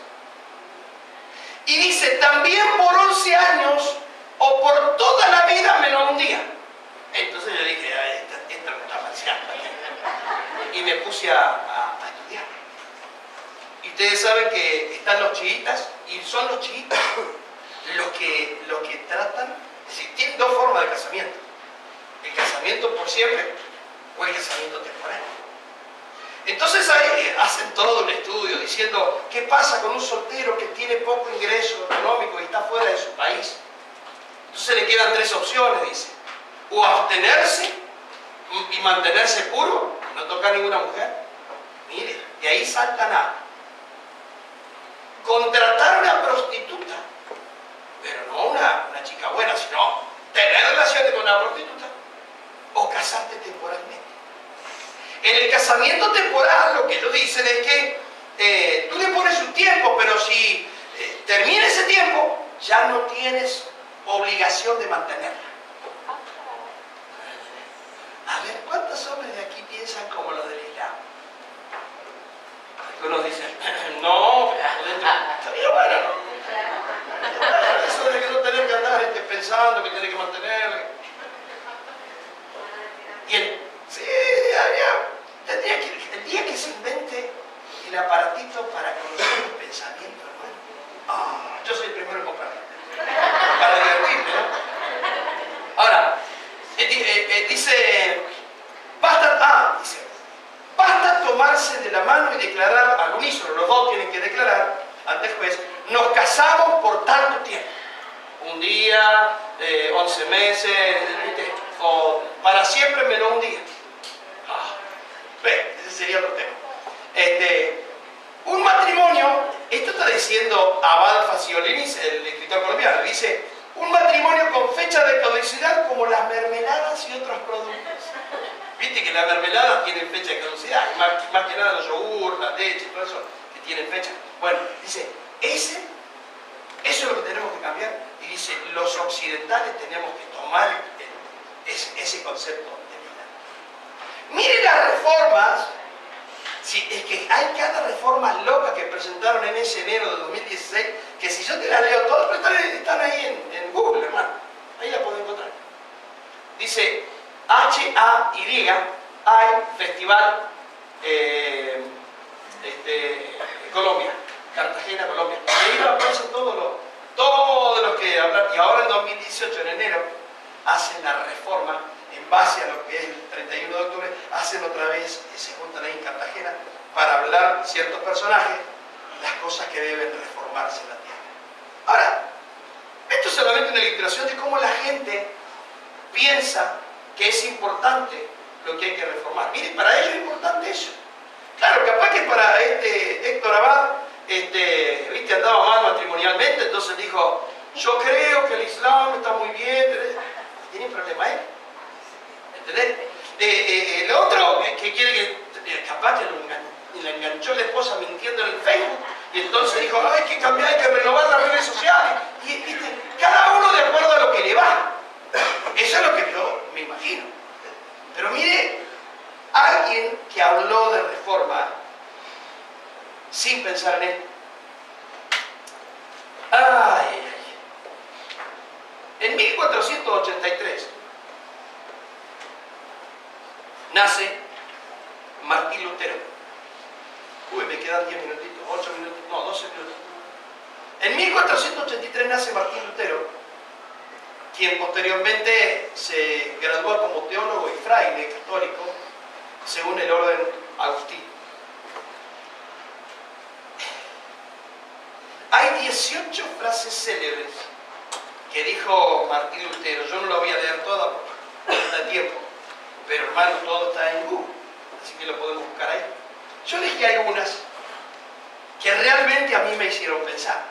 Y dice, también por 11 años o por toda la vida menos un día. Entonces yo dije, esta no está falseando. Y me puse a estudiar. Y ustedes saben que están los chiitas, y son los chiitas los que tratan, es decir, tienen 2 formas de casamiento. El casamiento por siempre o el casamiento temporal. Entonces ahí hacen todo un estudio diciendo qué pasa con un soltero que tiene poco ingreso económico y está fuera de su país. Entonces le quedan 3 opciones, dice. O abstenerse y mantenerse puro, no tocar ninguna mujer. Mire, de ahí saltan a contratar una prostituta, pero no una chica buena, sino tener relaciones con una prostituta, o casarte temporalmente. En el casamiento temporal lo que ellos dicen es que tú le pones un tiempo, pero si termina ese tiempo, ya no tienes obligación de mantenerla. A ver, ¿cuántos hombres de aquí piensan como los del Islam? Algunos dicen, no, estaría bueno, ¿no? Eso de que no tener que andar pensando que tiene que mantener. Y el día que se invente el aparatito para conocer los pensamientos, hermano, yo soy el primero en comprarlo. Para divertirme, ¿no? Ahora, dice, basta tomarse de la mano y declarar al unísono, los dos tienen que declarar ante el juez, nos casamos por tanto tiempo. Un día, 11 meses, o para siempre menos un día. Ese sería otro tema. Un matrimonio, esto está diciendo Abad Fasciolini, el escritor colombiano, dice, un matrimonio con fecha de caducidad como las mermeladas y otros productos. Viste que las mermeladas tienen fecha de caducidad, más que nada los yogur, la leche, todo eso, que tienen fecha. Bueno, dice, eso es lo que tenemos que cambiar. Y dice, los occidentales tenemos que tomar ese concepto de vida. Miren las reformas. Sí, es que hay cada reforma loca que presentaron en ese enero de 2016, que si yo te las leo todas, pero están ahí en Google, hermano. Ahí la pueden encontrar. Dice, HAY, Festival Colombia, Cartagena, Colombia. Y ahí aparecen todos los que hablan. Y ahora en 2018, en enero, hacen la reforma en base a lo que es el 31 de octubre, hacen otra vez, se juntan ahí en Cartagena para hablar ciertos personajes, las cosas que deben reformarse en la tierra. Ahora, esto es solamente una ilustración de cómo la gente piensa que es importante lo que hay que reformar. Miren, para ellos es importante eso. Claro, capaz que para Héctor Abad, viste, andaba mal matrimonialmente, entonces dijo, yo creo que el Islam está muy bien, tiene problema él. ¿Entendés? El otro que quiere que, capaz que le enganchó la esposa mintiendo en el Facebook, y entonces dijo, hay que cambiar, hay que renovar las redes sociales. Y ¿viste? Cada uno de acuerdo a lo que le va. Eso es lo que yo me imagino. Pero mire, alguien que habló de reforma sin pensar en él. En 1483 nace Martín Lutero. Me quedan 10 minutitos, 8 minutos, no, 12 minutos. En 1483 nace Martín Lutero, quien posteriormente se graduó como teólogo y fraile católico, según el orden agustino. Hay 18 frases célebres que dijo Martín Lutero. Yo no la voy a leer toda porque no da tiempo. Pero hermano, todo está en Google, así que lo podemos buscar ahí. Yo elegí algunas que realmente a mí me hicieron pensar.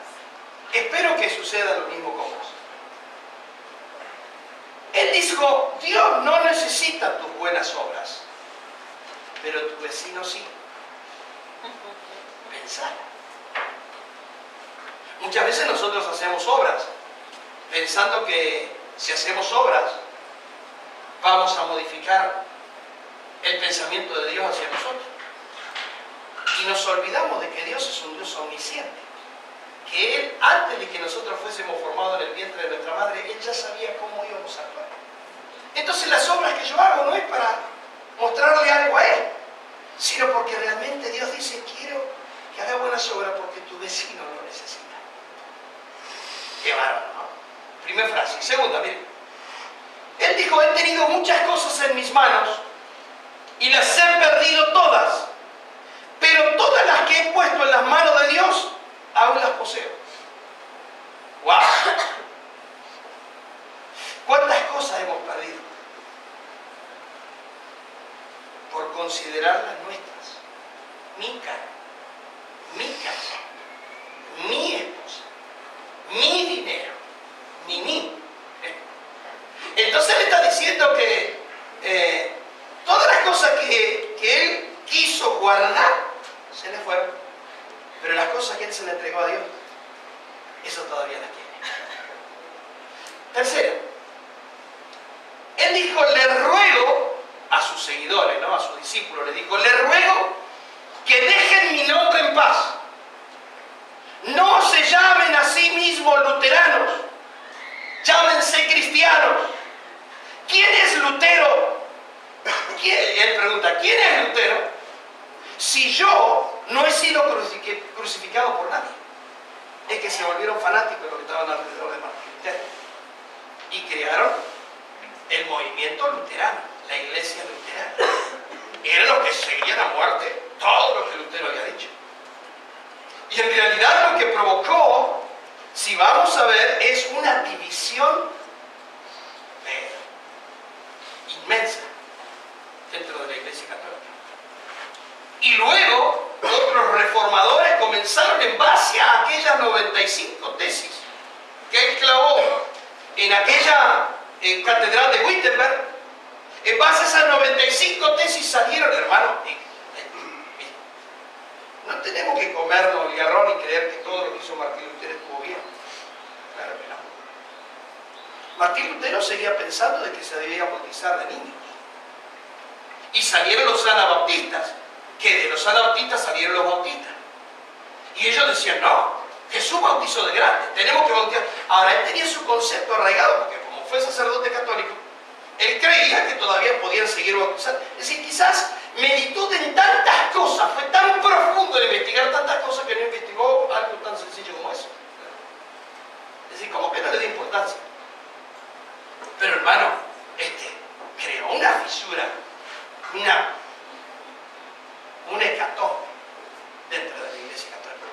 Espero que suceda lo mismo con vos. Él dijo, Dios no necesita tus buenas obras, pero tu vecino sí. Pensar. Muchas veces nosotros hacemos obras, pensando que si hacemos obras, vamos a modificar el pensamiento de Dios hacia nosotros. Y nos olvidamos de que Dios es un Dios omnisciente. Que Él, antes de que nosotros fuésemos formados en el vientre de nuestra madre, Él ya sabía cómo íbamos a actuar. Entonces las obras que yo hago no es para mostrarle algo a Él, sino porque realmente Dios dice, quiero que haga buenas obras porque tu vecino lo necesita. Qué bárbaro, ¿no? Primera frase. Segunda, miren. Él dijo, he tenido muchas cosas en mis manos y las he perdido todas, pero todas las que he puesto en las manos de Dios, aún las poseo. ¡Wow! ¿Cuántas cosas hemos perdido por considerarlas nuestras? Mi cara, mi casa, mi esposa, mi dinero, ni mí. Entonces él está diciendo que todas las cosas que él quiso guardar se le fueron, pero las cosas que él se le entregó a Dios, eso todavía las tiene. Tercero, él dijo, le ruego a sus seguidores, ¿no? A sus discípulos, le dijo, le ruego que dejen mi nombre en paz. No se llamen a sí mismos luteranos, llámense Llámense cristianos. ¿Quién es Lutero? Él pregunta, ¿quién es Lutero? Si yo no he sido crucificado por nadie. Es que se volvieron fanáticos de los que estaban alrededor de Martín Lutero. Y crearon el movimiento luterano, la iglesia luterana. Eran los que seguían a muerte todo lo que Lutero había dicho. Y en realidad lo que provocó, si vamos a ver, es una división inmensa dentro de la iglesia católica. Y luego otros reformadores comenzaron en base a aquellas 95 tesis que él clavó en aquella catedral de Wittenberg. En base a esas 95 tesis salieron, hermano. No tenemos que comernos el garrón y creer que todo lo que hizo Martín Lutero estuvo bien. Claro que no. Martín Lutero seguía pensando de que se debía bautizar de niños. Y salieron los anabaptistas, que de los anabaptistas salieron los bautistas. Y ellos decían, no, Jesús bautizó de grande, tenemos que bautizar. Ahora, él tenía su concepto arraigado, porque como fue sacerdote católico, él creía que todavía podían seguir bautizando. Es decir, quizás meditó en tantas cosas, fue tan profundo en investigar tantas cosas que no investigó algo tan sencillo como eso. Es decir, como que no le dio importancia. Pero hermano, creó una fisura, una hecatombe dentro de la iglesia católica.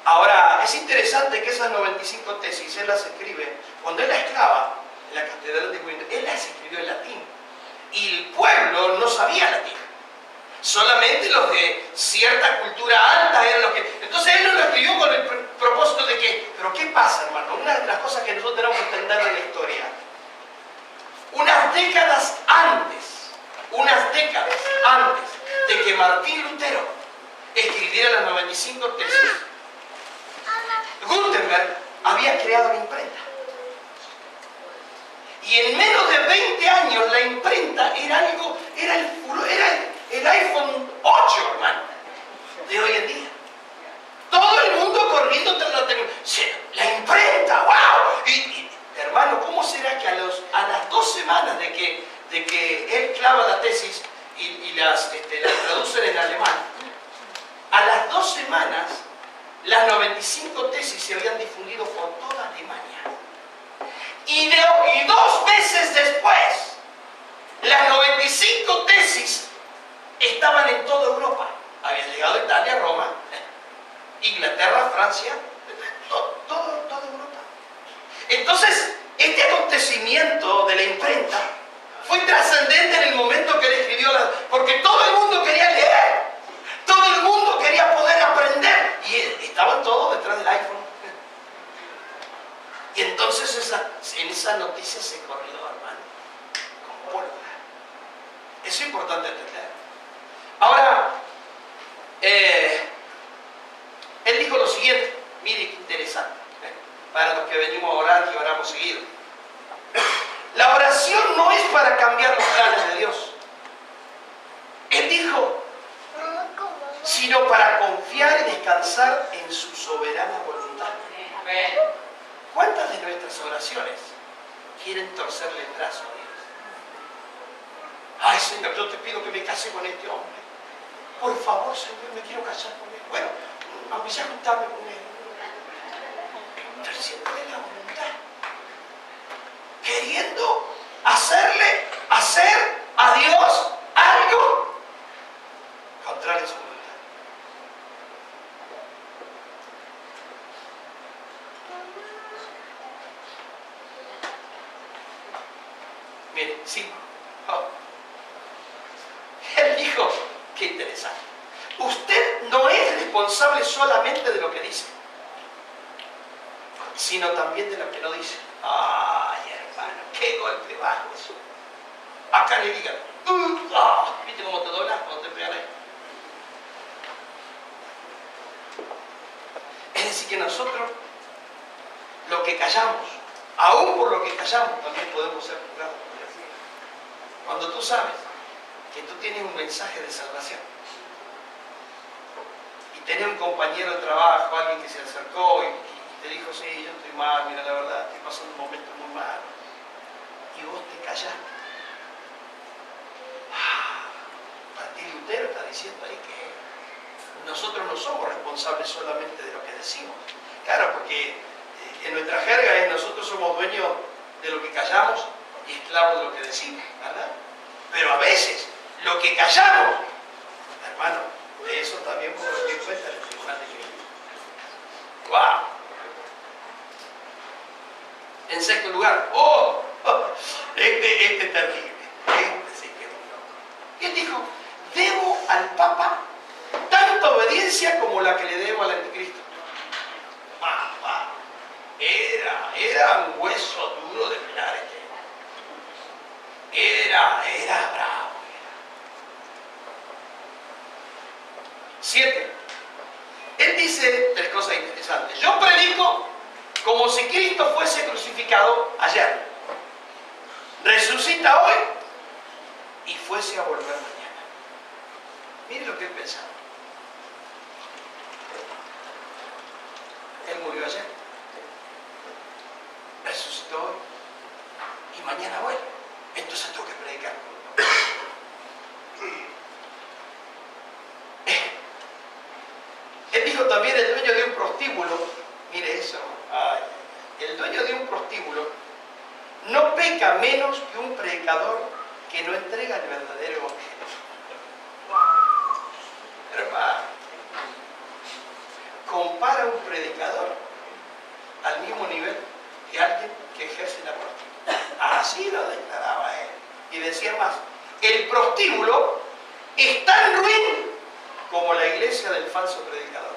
Ahora, es interesante que esas 95 tesis él las escribe, cuando él las clava en la catedral de Wittenberg, él las escribió en latín. Y el pueblo no sabía latín. Solamente los de cierta cultura alta eran los que... Entonces él no lo escribió con el propósito de que... Pero ¿qué pasa, hermano? Una de las cosas que nosotros tenemos que entender en la historia, unas décadas antes de que Martín Lutero escribiera las 95 tesis, Gutenberg había creado la imprenta. Y en menos de 20 años la imprenta era el iPhone 8, hermano, de hoy en día. Todo el mundo corriendo tras la tecnología. La imprenta, wow. Y, hermano, ¿cómo será que a las 2 semanas de que él clava la tesis y las traducen en alemán, a las 2 semanas las 95 tesis se habían difundido por toda Alemania? Y 2 meses después, las 95 tesis estaban en toda Europa. Habían llegado a Italia, Roma, Inglaterra, Francia, toda Europa. Entonces, este acontecimiento de la imprenta fue trascendente en el momento que él escribió, porque todo el mundo quería leer, todo el mundo quería poder aprender, y estaban todos detrás del iPhone. Y entonces en esa noticia se corrió, hermano, como pólvora. Eso es importante entender. Ahora, él dijo lo siguiente, mire qué interesante, para los que venimos a orar y oramos seguido. La oración no es para cambiar los planes de Dios. Él dijo, sino para confiar y descansar en su soberana voluntad. ¿Cuántas de nuestras oraciones quieren torcerle el brazo a Dios? Ay, Señor, yo te pido que me case con este hombre. Por favor, Señor, me quiero casar con él. Bueno, aunque sea juntarme con él. Torciéndole la voluntad. Queriendo hacer a Dios algo contrario a su voluntad. Mire, sí. Oh. Él dijo, qué interesante. Usted no es responsable solamente de lo que dice, sino también de lo que no dice. Ay, hermano, qué golpe bajo eso. Acá le digan, ¿viste cómo te doblas cuando te pegan ahí? Es decir, que nosotros, lo que callamos, aún por lo que callamos, también podemos ser juzgados. Cuando tú sabes que tú tienes un mensaje de salvación y tenés un compañero de trabajo, alguien que se acercó y te dijo, sí, yo estoy mal, mira, la verdad, estoy pasando un momento muy malo. Y vos te callaste. Martín Lutero está diciendo ahí que nosotros no somos responsables solamente de lo que decimos. Claro, porque en nuestra jerga es nosotros somos dueños de lo que callamos y esclavos de lo que decimos, ¿verdad? Pero a veces lo que callamos, hermano, de eso también por lo que cuenta el Tribunal de Cristo. ¡Wow! En sexto lugar, este es terrible. Este sí que es un loco. Y él dijo, debo al Papa tanta obediencia como la que le debo al anticristo. Era un hueso duro de pelar Era bravo. 7. Él dice tres cosas interesantes. Yo predico como si Cristo fuese crucificado ayer, resucita hoy y fuese a volver mañana. Mire lo que él pensaba. Él murió ayer, resucitó hoy y mañana vuelve. Entonces tengo que predicar. Él dijo también el dueño de un prostíbulo, mire eso, el dueño de un prostíbulo no peca menos que un predicador que no entrega el verdadero evangelio. Hermano, compara un predicador al mismo nivel que alguien que ejerce la prostitución. Así lo declaraba él. Y decía más, el prostíbulo es tan ruin como la iglesia del falso predicador.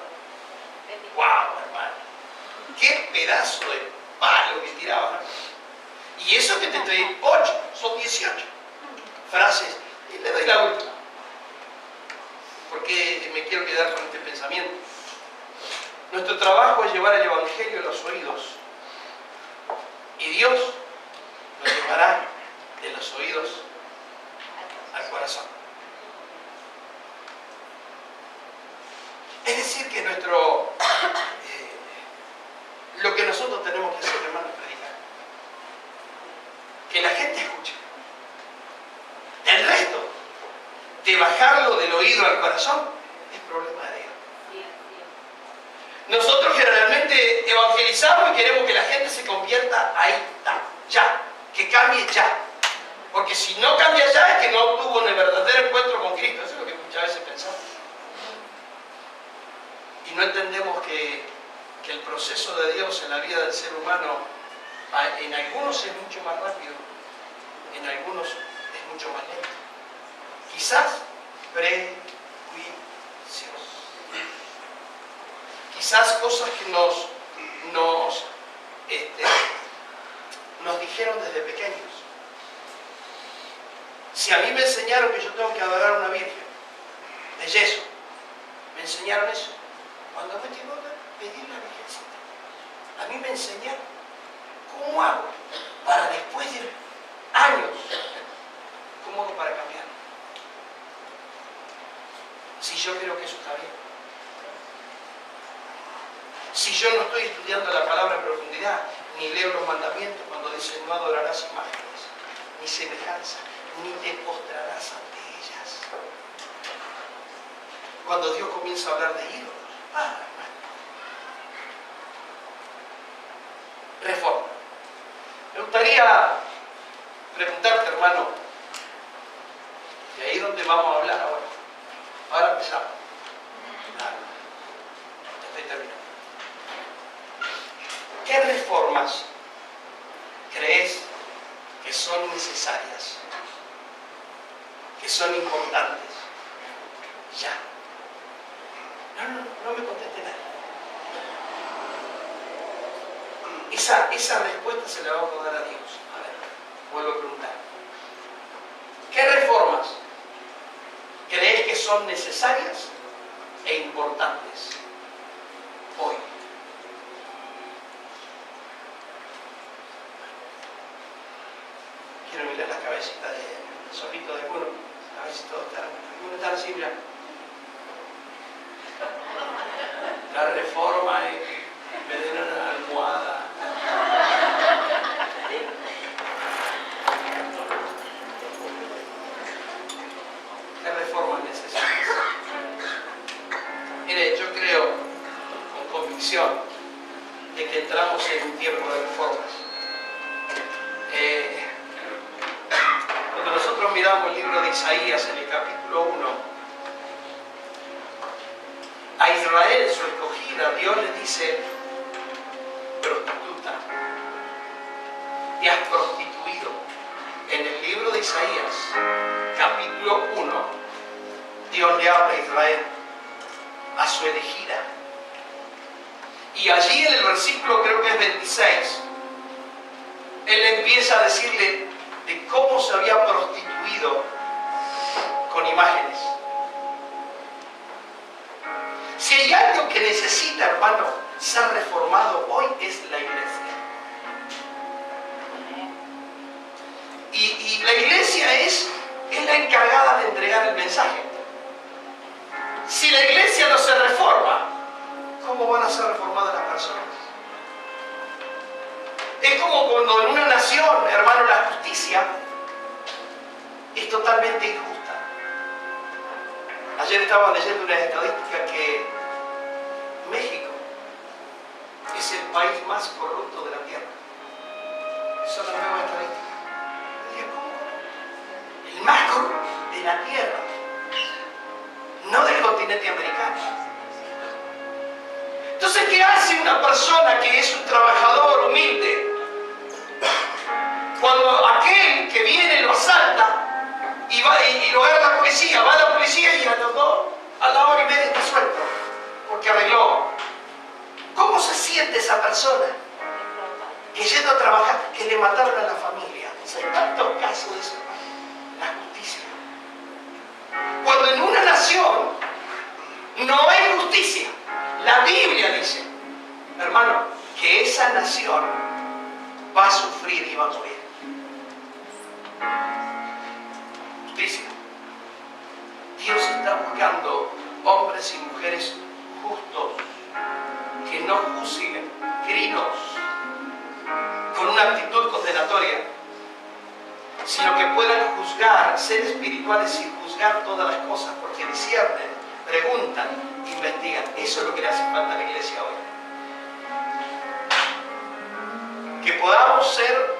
¡Wow, hermano! ¡Qué pedazo de palo que tiraba! ¿No? Y eso que te trae 8, son 18 frases. Y le doy la última, porque me quiero quedar con este pensamiento. Nuestro trabajo es llevar el evangelio a los oídos. Y Dios nos llevará de los oídos al corazón. Es decir, que lo que nosotros tenemos que hacer, hermano, es predicar. Que la gente escuche. El resto de bajarlo del oído al corazón es problema de Dios. Nosotros generalmente evangelizamos y queremos que la gente se convierta ahí, ya, que cambie ya. Porque si no cambia ya es que no tuvo un verdadero encuentro con Cristo. Eso es lo que muchas veces pensamos. Y no entendemos que el proceso de Dios en la vida del ser humano, en algunos es mucho más rápido, en algunos es mucho más lento. Quizás prejuicioso. Quizás cosas que nos dijeron desde pequeños. Si a mí me enseñaron que yo tengo que adorar a una virgen de yeso, me enseñaron eso. Cuando me tengo que pedir la virgencita, a mí me enseñaron cómo hago para después de años, cómo hago para cambiar. Si yo creo que eso está bien. Si yo no estoy estudiando la palabra en profundidad, ni leo los mandamientos cuando dice no adorarás imágenes, ni semejanza, ni te postrarás ante ellas. Cuando Dios comienza a hablar de ídolos, hermano. Reforma. Me gustaría preguntarte, hermano, y ahí es donde vamos a hablar ahora. Ahora empezamos. Estoy terminando. ¿Qué reformas crees que son necesarias, que son importantes? Ya. No me conteste nada. Esa respuesta se la vamos a dar a Dios. A ver, vuelvo a preguntar. ¿Qué reformas crees que son necesarias e importantes hoy? Quiero mirar la cabecita de solito de uno, a ver si todos están así, mira. La reforma es convicción de que entramos en un tiempo de reformas. Cuando nosotros miramos el libro de Isaías en el capítulo 1, a Israel, su escogida, Dios le dice: prostituta, te has prostituido. En el libro de Isaías, capítulo 1, Dios le habla a Israel, a su elegida. Y allí en el versículo, creo que es 26, Él empieza a decirle de cómo se había prostituido con imágenes. Si hay algo que necesita, hermano, ser reformado hoy, es la iglesia. Y la iglesia es la encargada de entregar el mensaje. Si la iglesia no se reforma, ¿cómo van a ser reformadas las personas? Es como cuando en una nación, hermano, la justicia es totalmente injusta. Ayer estaba leyendo una estadística que México es el país más corrupto de la tierra. Son las nuevas estadísticas. El más corrupto de la tierra, no del continente americano. Entonces, ¿qué hace una persona que es un trabajador humilde? Cuando aquel que viene lo asalta y lo agarra la policía, va a la policía y a la hora y media está suelto, porque arregló. ¿Cómo se siente esa persona? Que yendo a trabajar, que le mataron a la familia. Hay tantos casos de eso. La justicia. Cuando en una nación no hay justicia, la Biblia dice, hermano, que esa nación va a sufrir y va a morir. Justicia. Dios está buscando hombres y mujeres justos, que no juzguen, crinos, con una actitud condenatoria, sino que puedan juzgar, ser espirituales y juzgar todas las cosas, porque disciernen, preguntan, investigan. Eso es lo que le hace falta a la iglesia hoy. Que podamos ser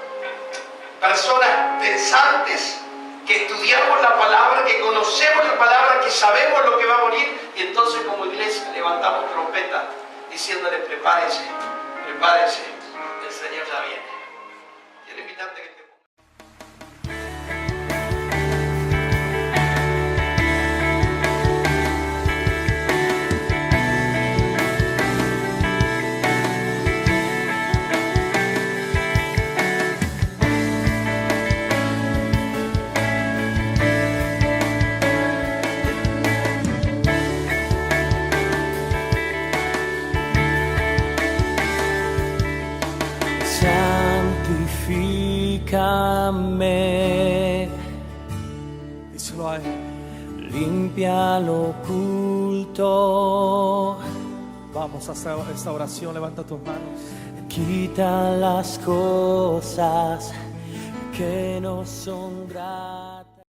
personas pensantes, que estudiamos la palabra, que conocemos la palabra, que sabemos lo que va a venir, y entonces como iglesia levantamos trompeta diciéndole: prepárense, prepárense, el Señor ya viene. Quiero invitarte a que te santifícame, Díselo a Él. limpia lo oculto, Vamos a hacer esta oración. Levanta tus manos. quita las cosas que no son gratas.